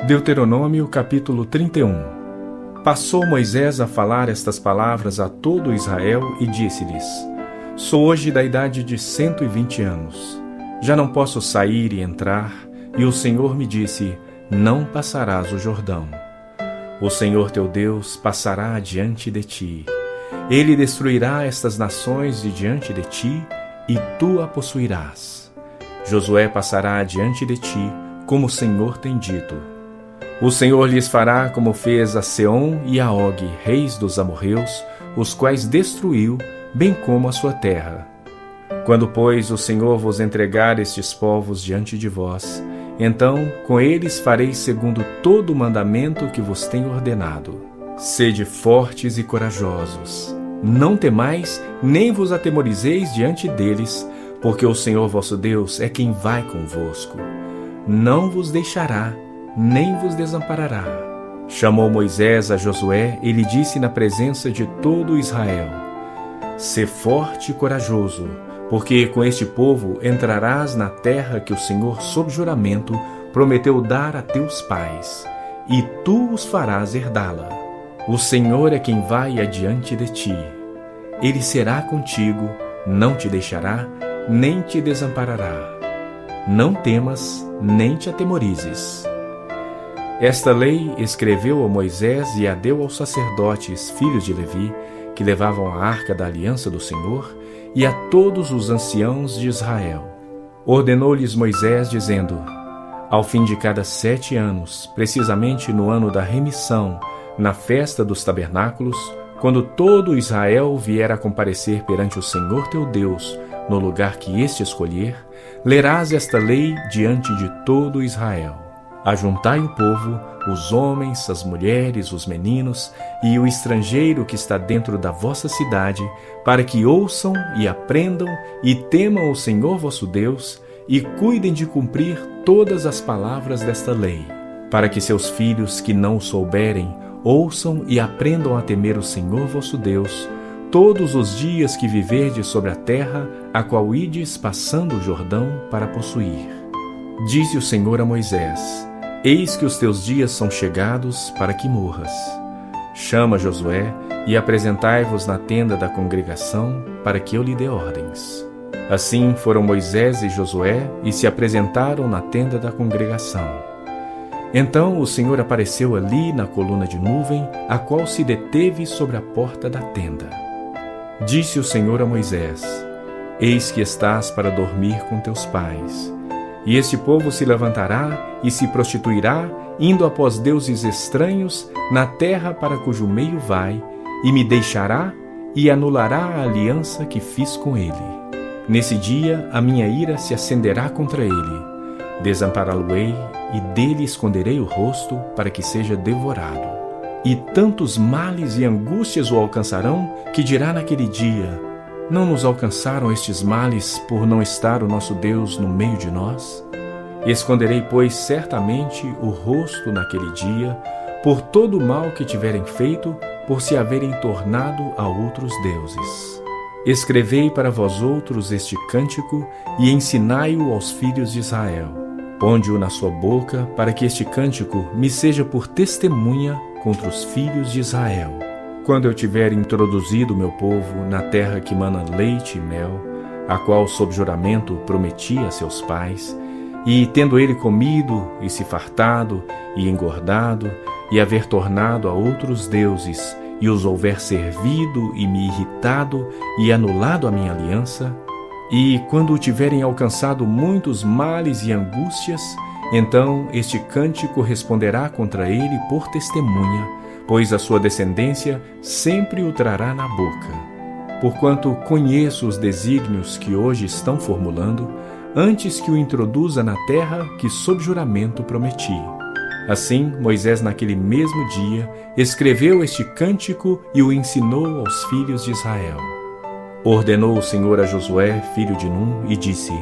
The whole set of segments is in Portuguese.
Deuteronômio capítulo 31. Passou Moisés a falar estas palavras a todo Israel e disse-lhes: Sou hoje da idade de 120 anos. Já não posso sair e entrar, e o Senhor me disse: Não passarás o Jordão. O Senhor teu Deus passará adiante de ti. Ele destruirá estas nações de diante de ti, e tu a possuirás. Josué passará adiante de ti, como o Senhor tem dito. O Senhor lhes fará como fez a Seom e a Og, reis dos amorreus, os quais destruiu, bem como a sua terra. Quando, pois, o Senhor vos entregar estes povos diante de vós, então com eles fareis segundo todo o mandamento que vos tenho ordenado. Sede fortes e corajosos. Não temais, nem vos atemorizeis diante deles, porque o Senhor vosso Deus é quem vai convosco. Não vos deixará, nem vos desamparará. Chamou Moisés a Josué e lhe disse na presença de todo Israel: Sê forte e corajoso, porque com este povo entrarás na terra que o Senhor, sob juramento, prometeu dar a teus pais, e tu os farás herdá-la. O Senhor é quem vai adiante de ti. Ele será contigo, não te deixará, nem te desamparará. Não temas, nem te atemorizes. Esta lei escreveu a Moisés e a deu aos sacerdotes, filhos de Levi, que levavam a arca da aliança do Senhor, e a todos os anciãos de Israel. Ordenou-lhes Moisés, dizendo: Ao fim de cada 7 anos, precisamente no ano da remissão, na festa dos tabernáculos, quando todo Israel vier a comparecer perante o Senhor teu Deus, no lugar que este escolher, lerás esta lei diante de todo Israel. Ajuntai o povo, os homens, as mulheres, os meninos e o estrangeiro que está dentro da vossa cidade, para que ouçam e aprendam e temam o Senhor vosso Deus e cuidem de cumprir todas as palavras desta lei, para que seus filhos que não o souberem ouçam e aprendam a temer o Senhor vosso Deus todos os dias que viverdes sobre a terra a qual ides passando o Jordão para possuir. Disse o Senhor a Moisés: Eis que os teus dias são chegados para que morras. Chama Josué e apresentai-vos na tenda da congregação, para que eu lhe dê ordens. Assim foram Moisés e Josué e se apresentaram na tenda da congregação. Então o Senhor apareceu ali na coluna de nuvem, a qual se deteve sobre a porta da tenda. Disse o Senhor a Moisés: Eis que estás para dormir com teus pais. E este povo se levantará e se prostituirá, indo após deuses estranhos na terra para cujo meio vai, e me deixará e anulará a aliança que fiz com ele. Nesse dia a minha ira se acenderá contra ele. Desampará-lo-ei e dele esconderei o rosto para que seja devorado. E tantos males e angústias o alcançarão que dirá naquele dia: Não nos alcançaram estes males por não estar o nosso Deus no meio de nós? Esconderei, pois, certamente o rosto naquele dia, por todo o mal que tiverem feito, por se haverem tornado a outros deuses. Escrevei para vós outros este cântico e ensinai-o aos filhos de Israel. Ponde-o na sua boca, para que este cântico me seja por testemunha contra os filhos de Israel. Quando eu tiver introduzido o meu povo na terra que mana leite e mel, a qual sob juramento prometi a seus pais, e tendo ele comido e se fartado e engordado, e haver tornado a outros deuses, e os houver servido e me irritado e anulado a minha aliança, e quando tiverem alcançado muitos males e angústias, então este cântico responderá contra ele por testemunha, pois a sua descendência sempre o trará na boca. Porquanto conheço os desígnios que hoje estão formulando, antes que o introduza na terra que sob juramento prometi. Assim, Moisés naquele mesmo dia escreveu este cântico e o ensinou aos filhos de Israel. Ordenou o Senhor a Josué, filho de Num, e disse: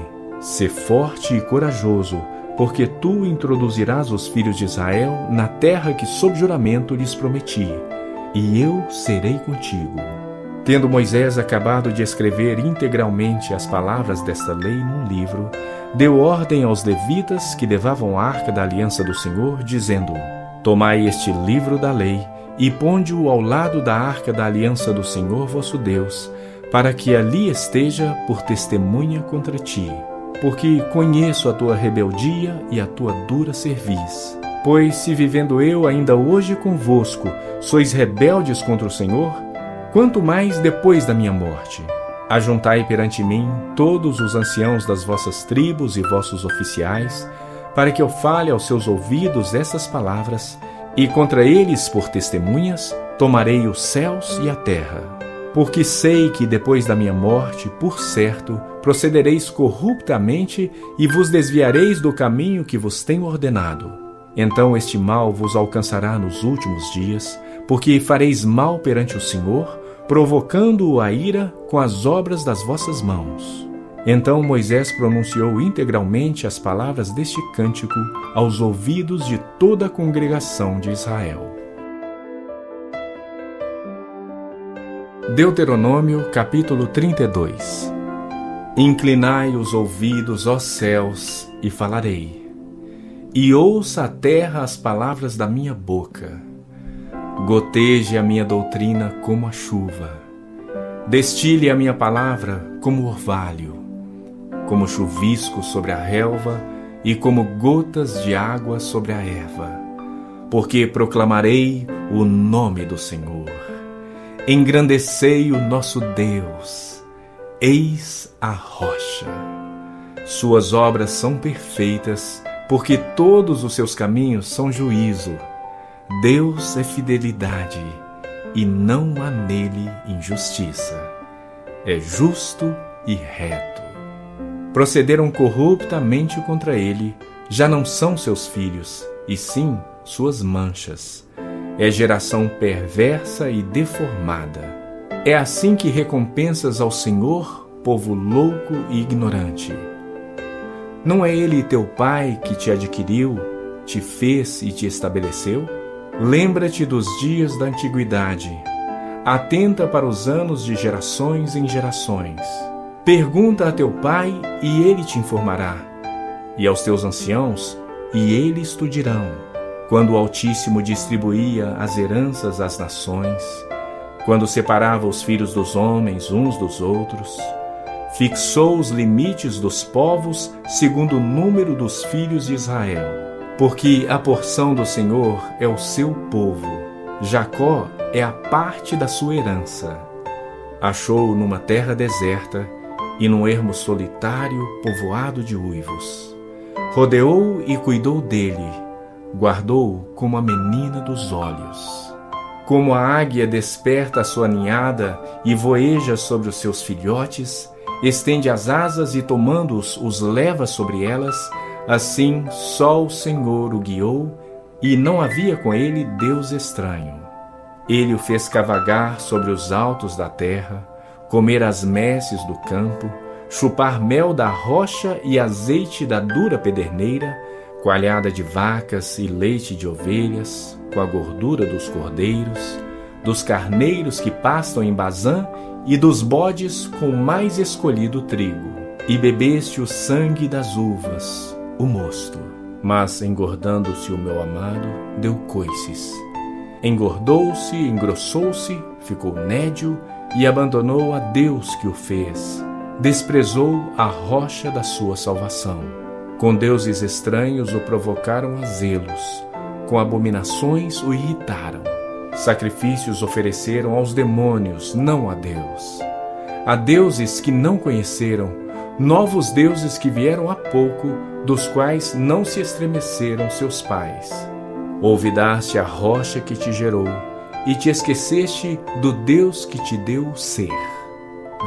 Sê forte e corajoso, porque tu introduzirás os filhos de Israel na terra que sob juramento lhes prometi, e eu serei contigo. Tendo Moisés acabado de escrever integralmente as palavras desta lei num livro, deu ordem aos levitas que levavam a arca da aliança do Senhor, dizendo: Tomai este livro da lei e ponde-o ao lado da arca da aliança do Senhor vosso Deus, para que ali esteja por testemunha contra ti. Porque conheço a tua rebeldia e a tua dura cerviz. Pois se vivendo eu ainda hoje convosco, sois rebeldes contra o Senhor, quanto mais depois da minha morte. Ajuntai perante mim todos os anciãos das vossas tribos e vossos oficiais, para que eu fale aos seus ouvidos essas palavras, e contra eles, por testemunhas, tomarei os céus e a terra. Porque sei que depois da minha morte, por certo, procedereis corruptamente e vos desviareis do caminho que vos tenho ordenado. Então este mal vos alcançará nos últimos dias, porque fareis mal perante o Senhor, provocando-o a ira com as obras das vossas mãos. Então Moisés pronunciou integralmente as palavras deste cântico aos ouvidos de toda a congregação de Israel. Deuteronômio, capítulo 32. Inclinai os ouvidos, ó céus, e falarei, e ouça a terra as palavras da minha boca. Goteje a minha doutrina como a chuva, destile a minha palavra como orvalho, como chuvisco sobre a relva e como gotas de água sobre a erva. Porque proclamarei o nome do Senhor, engrandecei o nosso Deus, eis a rocha. Suas obras são perfeitas, porque todos os seus caminhos são juízo. Deus é fidelidade, e não há nele injustiça. É justo e reto. Procederam corruptamente contra ele, já não são seus filhos, e sim suas manchas. É geração perversa e deformada. É assim que recompensas ao Senhor, povo louco e ignorante. Não é ele teu pai que te adquiriu, te fez e te estabeleceu? Lembra-te dos dias da antiguidade. Atenta para os anos de gerações em gerações. Pergunta a teu pai, e ele te informará. E aos teus anciãos, e eles te dirão. Quando o Altíssimo distribuía as heranças às nações, quando separava os filhos dos homens uns dos outros, fixou os limites dos povos segundo o número dos filhos de Israel. Porque a porção do Senhor é o seu povo, Jacó é a parte da sua herança. Achou-o numa terra deserta e num ermo solitário povoado de uivos. Rodeou-o e cuidou dele, guardou-o como a menina dos olhos. Como a águia desperta a sua ninhada e voeja sobre os seus filhotes, estende as asas e tomando-os os leva sobre elas, assim só o Senhor o guiou, e não havia com ele Deus estranho. Ele o fez cavalgar sobre os altos da terra, comer as messes do campo, chupar mel da rocha e azeite da dura pederneira, coalhada de vacas e leite de ovelhas, com a gordura dos cordeiros, dos carneiros que pastam em Bazã e dos bodes com o mais escolhido trigo. E bebeste o sangue das uvas, o mosto. Mas, engordando-se o meu amado, deu coices. Engordou-se, engrossou-se, ficou nédio e abandonou a Deus que o fez. Desprezou a rocha da sua salvação. Com deuses estranhos o provocaram a zelos. Com abominações o irritaram. Sacrifícios ofereceram aos demônios, não a Deus. A deuses que não conheceram, novos deuses que vieram há pouco, dos quais não se estremeceram seus pais. Olvidaste a rocha que te gerou, e te esqueceste do Deus que te deu o ser.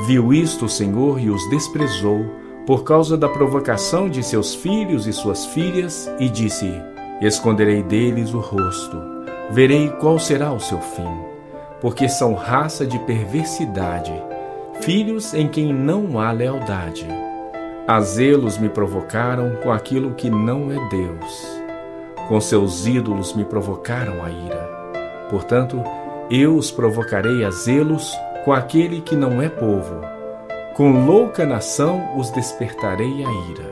Viu isto o Senhor e os desprezou, por causa da provocação de seus filhos e suas filhas, e disse: Esconderei deles o rosto, verei qual será o seu fim, porque são raça de perversidade, filhos em quem não há lealdade. A zelos me provocaram com aquilo que não é Deus. Com seus ídolos me provocaram a ira. Portanto, eu os provocarei a zelos com aquele que não é povo. Com louca nação os despertarei a ira,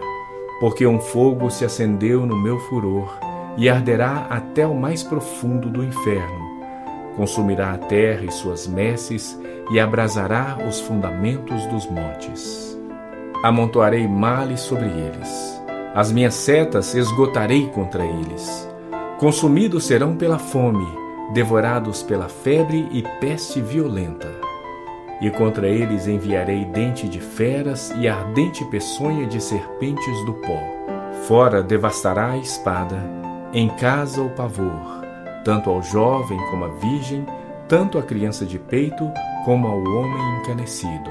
porque um fogo se acendeu no meu furor e arderá até o mais profundo do inferno. Consumirá a terra e suas messes e abrasará os fundamentos dos montes. Amontoarei males sobre eles. As minhas setas esgotarei contra eles. Consumidos serão pela fome, devorados pela febre e peste violenta. E contra eles enviarei dente de feras e ardente peçonha de serpentes do pó. Fora devastará a espada, em casa o pavor, tanto ao jovem como à virgem, tanto à criança de peito como ao homem encanecido.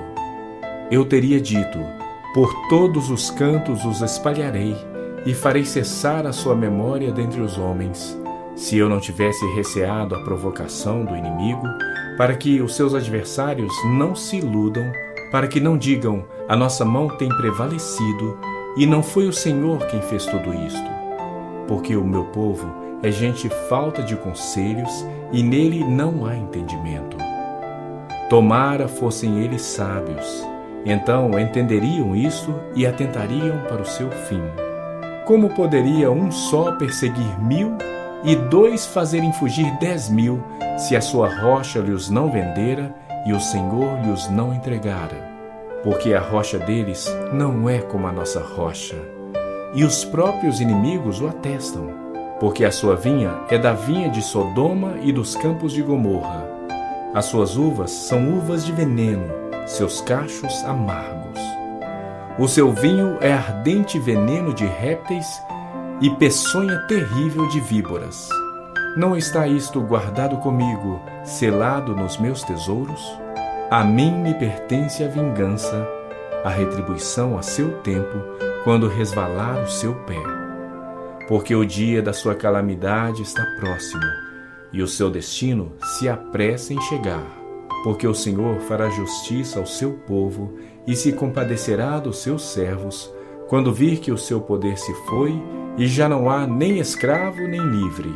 Eu teria dito, por todos os cantos os espalharei, e farei cessar a sua memória dentre os homens, se eu não tivesse receado a provocação do inimigo, para que os seus adversários não se iludam, para que não digam, a nossa mão tem prevalecido, e não foi o Senhor quem fez tudo isto. Porque o meu povo é gente falta de conselhos, e nele não há entendimento. Tomara fossem eles sábios, então entenderiam isso e atentariam para o seu fim. Como poderia um só perseguir 1000 e 2 fazerem fugir 10.000, se a sua rocha lhes não vendera e o Senhor lhes não entregara? Porque a rocha deles não é como a nossa rocha, e os próprios inimigos o atestam, porque a sua vinha é da vinha de Sodoma e dos campos de Gomorra. As suas uvas são uvas de veneno, seus cachos amargos. O seu vinho é ardente veneno de répteis e peçonha terrível de víboras. Não está isto guardado comigo, selado nos meus tesouros? A mim me pertence a vingança, a retribuição a seu tempo, quando resvalar o seu pé. Porque o dia da sua calamidade está próximo, e o seu destino se apressa em chegar. Porque o Senhor fará justiça ao seu povo e se compadecerá dos seus servos, quando vir que o seu poder se foi e já não há nem escravo nem livre.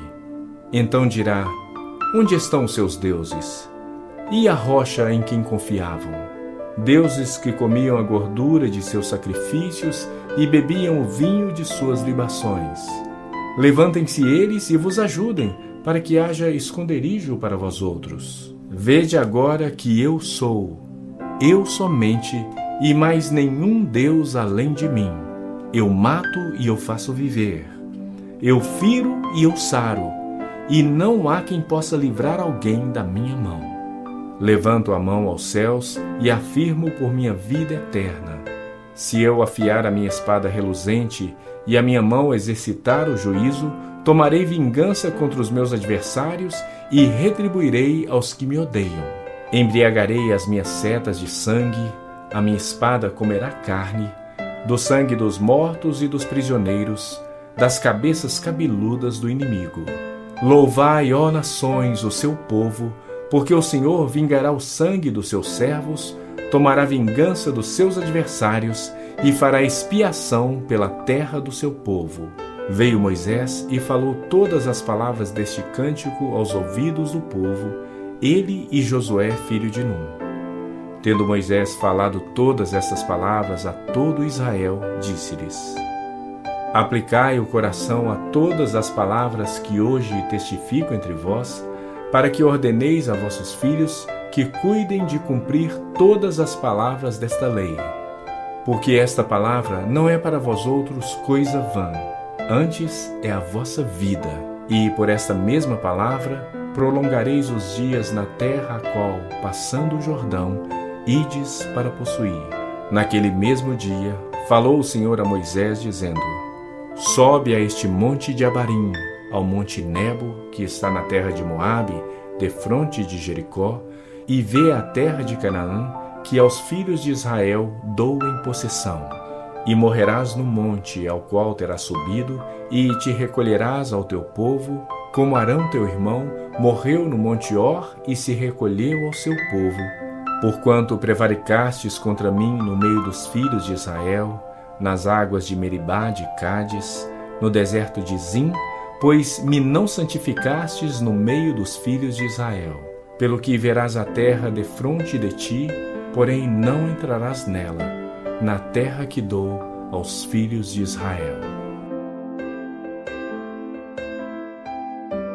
Então dirá, onde estão os seus deuses? E a rocha em quem confiavam? Deuses que comiam a gordura de seus sacrifícios e bebiam o vinho de suas libações. Levantem-se eles e vos ajudem, para que haja esconderijo para vós outros. Vede agora que eu sou, eu somente, e mais nenhum Deus além de mim. Eu mato e eu faço viver. Eu firo e eu saro, e não há quem possa livrar alguém da minha mão. Levanto a mão aos céus e afirmo por minha vida eterna. Se eu afiar a minha espada reluzente e a minha mão exercitar o juízo, tomarei vingança contra os meus adversários e retribuirei aos que me odeiam. Embriagarei as minhas setas de sangue, a minha espada comerá carne, do sangue dos mortos e dos prisioneiros, das cabeças cabeludas do inimigo. Louvai, ó nações, o seu povo, porque o Senhor vingará o sangue dos seus servos, tomará vingança dos seus adversários e fará expiação pela terra do seu povo. Veio Moisés e falou todas as palavras deste cântico aos ouvidos do povo, ele e Josué, filho de Num. Tendo Moisés falado todas estas palavras a todo Israel, disse-lhes: Aplicai o coração a todas as palavras que hoje testifico entre vós, para que ordeneis a vossos filhos que cuidem de cumprir todas as palavras desta lei. Porque esta palavra não é para vós outros coisa vã, antes é a vossa vida. E por esta mesma palavra prolongareis os dias na terra a qual, passando o Jordão, ides para possuir. Naquele mesmo dia falou o Senhor a Moisés, dizendo: Sobe a este monte de Abarim, ao monte Nebo, que está na terra de Moabe, defronte de Jericó, e vê a terra de Canaã, que aos filhos de Israel dou em possessão. E morrerás no monte ao qual terás subido, e te recolherás ao teu povo, como Arão teu irmão morreu no monte Or e se recolheu ao seu povo. Porquanto prevaricastes contra mim no meio dos filhos de Israel, nas águas de Meribá de Cádiz, no deserto de Zim, pois me não santificastes no meio dos filhos de Israel. pelo que verás a terra defronte de ti, porém não entrarás nela, na terra que dou aos filhos de Israel.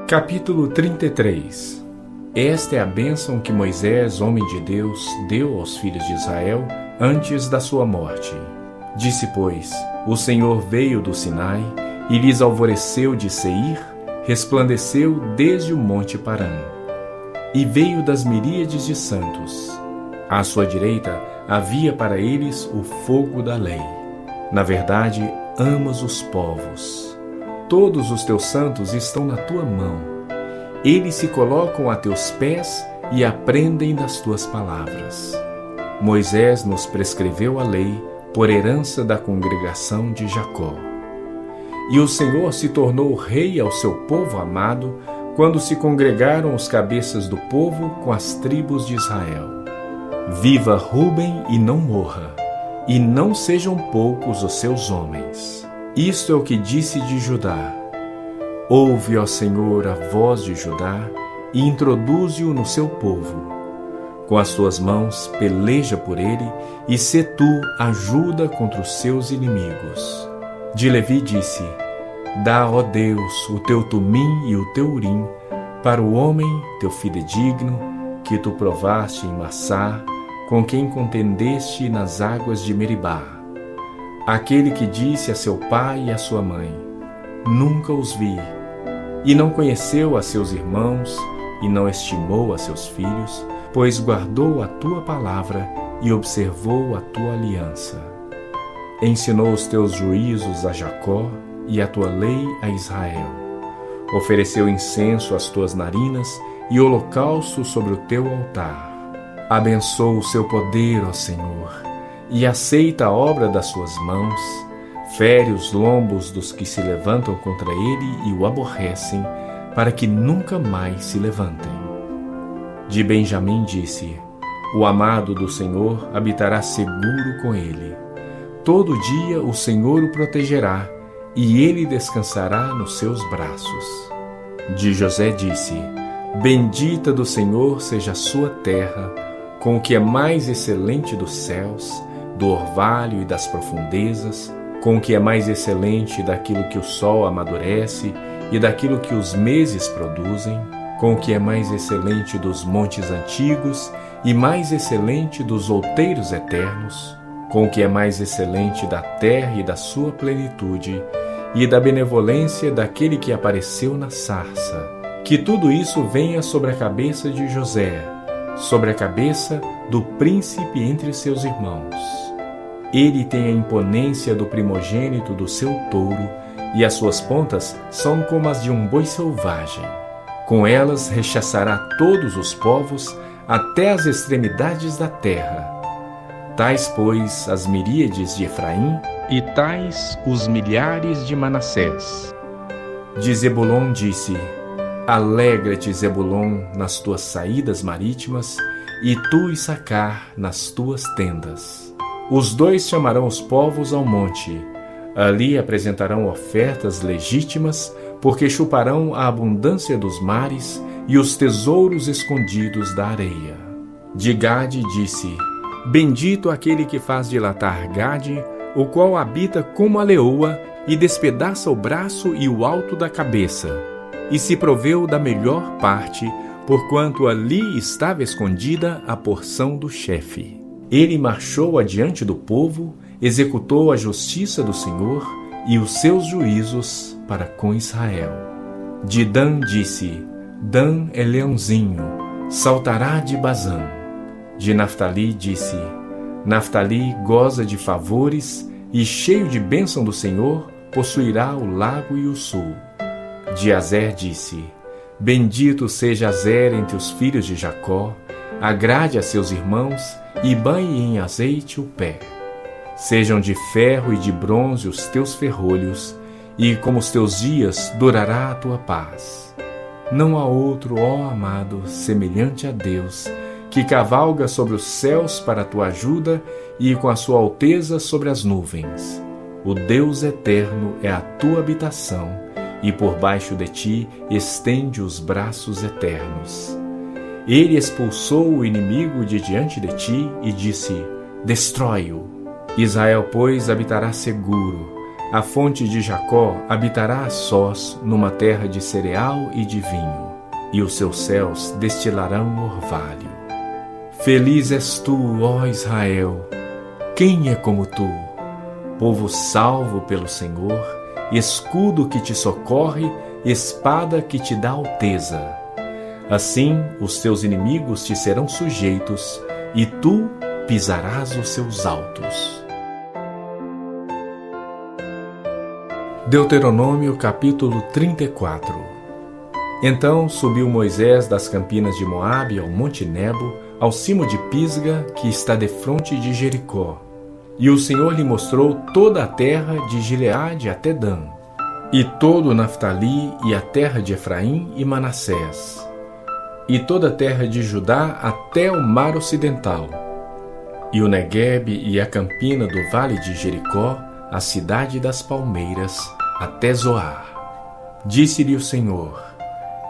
Capítulo 33. Esta é a bênção que Moisés, homem de Deus, deu aos filhos de Israel antes da sua morte. Disse, pois, o Senhor veio do Sinai e lhes alvoreceu de Seir, resplandeceu desde o monte Parã. E veio das miríades de santos. À sua direita havia para eles o fogo da lei. Na verdade, amas os povos. Todos os teus santos estão na tua mão. Eles se colocam a teus pés e aprendem das tuas palavras. Moisés nos prescreveu a lei por herança da congregação de Jacó. E o Senhor se tornou rei ao seu povo amado, quando se congregaram os cabeças do povo com as tribos de Israel. Viva Ruben e não morra, e não sejam poucos os seus homens. Isto é o que disse de Judá. Ouve, ó Senhor, a voz de Judá, e introduze-o no seu povo. Com as tuas mãos peleja por ele, e sê tu ajuda contra os seus inimigos. De Levi disse: Dá, ó Deus, o teu tumim e o teu urim para o homem, teu fidedigno, que tu provaste em Massá, com quem contendeste nas águas de Meribá. Aquele que disse a seu pai e a sua mãe: Nunca os vi, e não conheceu a seus irmãos, e não estimou a seus filhos, pois guardou a tua palavra e observou a tua aliança. Ensinou os teus juízos a Jacó e a tua lei a Israel. Ofereceu incenso às tuas narinas e holocausto sobre o teu altar. Abençoa o seu poder, ó Senhor, e aceita a obra das suas mãos. Fere os lombos dos que se levantam contra ele e o aborrecem, para que nunca mais se levantem. De Benjamim disse: O amado do Senhor habitará seguro com ele. Todo dia o Senhor o protegerá, e ele descansará nos seus braços. De José disse: Bendita do Senhor seja a sua terra, com o que é mais excelente dos céus, do orvalho e das profundezas, com o que é mais excelente daquilo que o sol amadurece e daquilo que os meses produzem, com o que é mais excelente dos montes antigos e mais excelente dos outeiros eternos, com o que é mais excelente da terra e da sua plenitude, e da benevolência daquele que apareceu na sarça. Que tudo isso venha sobre a cabeça de José, sobre a cabeça do príncipe entre seus irmãos. Ele tem a imponência do primogênito do seu touro, e as suas pontas são como as de um boi selvagem. Com elas rechaçará todos os povos, até as extremidades da terra. Tais, pois, as miríades de Efraim, e tais os milhares de Manassés. De Zebulon disse: Alegra-te, Zebulon, nas tuas saídas marítimas, e tu, Issacar, nas tuas tendas. Os dois chamarão os povos ao monte. Ali apresentarão ofertas legítimas, porque chuparão a abundância dos mares e os tesouros escondidos da areia. De Gade disse: Bendito aquele que faz dilatar Gade, o qual habita como a leoa e despedaça o braço e o alto da cabeça, e se proveu da melhor parte, porquanto ali estava escondida a porção do chefe. Ele marchou adiante do povo, executou a justiça do Senhor e os seus juízos para com Israel. De Dan disse: Dan é leãozinho, saltará de Bazã. De Naftali disse: Naftali goza de favores, e cheio de bênção do Senhor, possuirá o lago e o sul. De Azer disse: Bendito seja Azer entre os filhos de Jacó, agrade a seus irmãos, e banhe em azeite o pé. Sejam de ferro e de bronze os teus ferrolhos, e como os teus dias durará a tua paz. Não há outro, ó amado, semelhante a Deus, que cavalga sobre os céus para a tua ajuda e com a sua alteza sobre as nuvens. O Deus eterno é a tua habitação, e por baixo de ti estende os braços eternos. Ele expulsou o inimigo de diante de ti e disse: destrói-o. Israel, pois, habitará seguro. A fonte de Jacó habitará a sós numa terra de cereal e de vinho, e os seus céus destilarão orvalho. Feliz és tu, ó Israel! Quem é como tu? Povo salvo pelo Senhor, escudo que te socorre, espada que te dá alteza. Assim os teus inimigos te serão sujeitos, e tu pisarás os seus altos. Deuteronômio capítulo 34. Então subiu Moisés das campinas de Moabe ao monte Nebo, ao cimo de Pisga, que está defronte de Jericó. E o Senhor lhe mostrou toda a terra de Gileade até Dan, e todo o Naftali, e a terra de Efraim e Manassés, e toda a terra de Judá até o mar ocidental, e o Neguebe e a campina do vale de Jericó, a cidade das palmeiras, até Zoar. Disse-lhe o Senhor: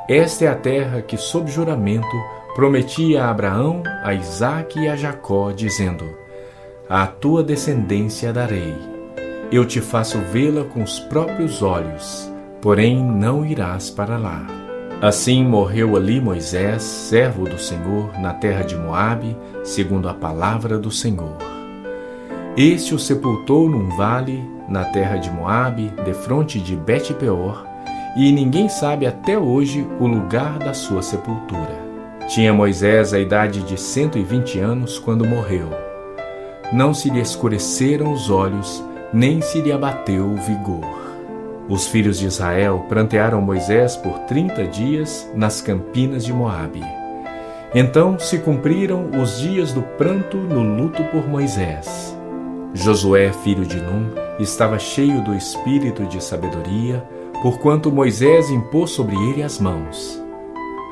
esta é a terra que, sob juramento, prometia a Abraão, a Isaque e a Jacó, dizendo: à tua descendência darei. Eu te faço vê-la com os próprios olhos, porém não irás para lá. Assim morreu ali Moisés, servo do Senhor, na terra de Moabe, segundo a palavra do Senhor. Este o sepultou num vale, na terra de Moabe, defronte de Bet-peor, e ninguém sabe até hoje o lugar da sua sepultura. Tinha Moisés a idade de 120 anos quando morreu. Não se lhe escureceram os olhos, nem se lhe abateu o vigor. Os filhos de Israel prantearam Moisés por 30 dias nas campinas de Moabe. Então se cumpriram os dias do pranto no luto por Moisés. Josué, filho de Num, estava cheio do espírito de sabedoria, porquanto Moisés impôs sobre ele as mãos.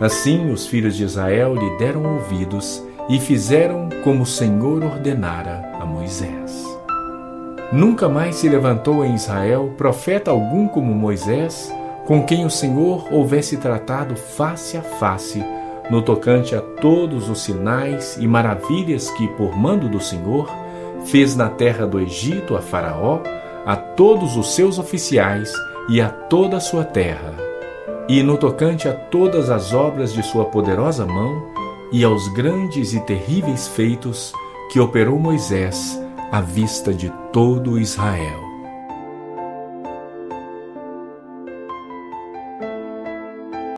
Assim os filhos de Israel lhe deram ouvidos e fizeram como o Senhor ordenara a Moisés. Nunca mais se levantou em Israel profeta algum como Moisés, com quem o Senhor houvesse tratado face a face, no tocante a todos os sinais e maravilhas que, por mando do Senhor, fez na terra do Egito a Faraó, a todos os seus oficiais e a toda a sua terra, e no tocante a todas as obras de sua poderosa mão e aos grandes e terríveis feitos que operou Moisés à vista de todo Israel.